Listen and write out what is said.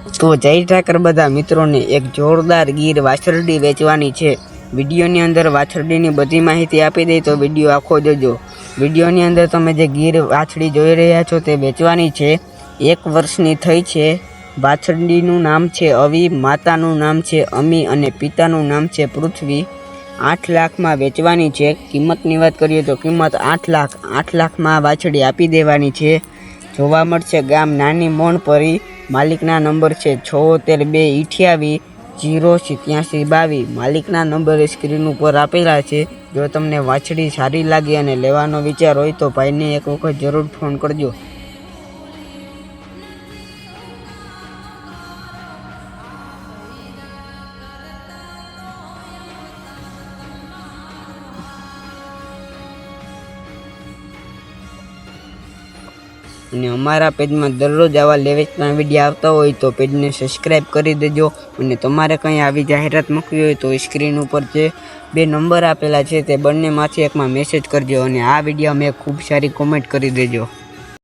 તો જય ઠાકર બધા મિત્રોને એક જોરદાર ગીર વાછરડી વેચવાની છે। વિડીયોની અંદર વાછરડીની બધી માહિતી આપી દઈ તો વિડીયો આખો જોજો। વિડીયોની અંદર તમે જે ગીર વાછડી જોઈ રહ્યા છો તે વેચવાની છે। 1 વર્ષની થઈ છે। વાછરડીનું નામ છે અવી, માતાનું નામ છે અમી અને પિતાનું નામ છે પૃથ્વી। 8 લાખમાં વેચવાની છે। કિંમતની વાત કરીએ તો કિંમત 8 લાખ। 8 લાખમાં વાછડી આપી દેવાની છે। જોવા મળશે ગામ નાની મોણપરી। માલિકના નંબર છે 7628808722। માલિકના નંબર સ્ક્રીન ઉપર આપેલા છે। જો તમને વાછડી સારી લાગે અને લેવાનો વિચાર હોય તો ભાઈને એક વખત જરૂર ફોન કરજો। અને અમારા પેજમાં દરરોજ આવા લેવેચના વિડીયો આવતા હોય તો પેજને સબસ્ક્રાઈબ કરી દેજો। અને તમારે કંઈ આવી જાહેરાત મૂકવી હોય તો સ્ક્રીન ઉપર જે 2 નંબર આપેલા છે તે બંનેમાંથી એકમાં મેસેજ કરજો અને આ વિડીયોમાં ખૂબ સારી કોમેન્ટ કરી દેજો।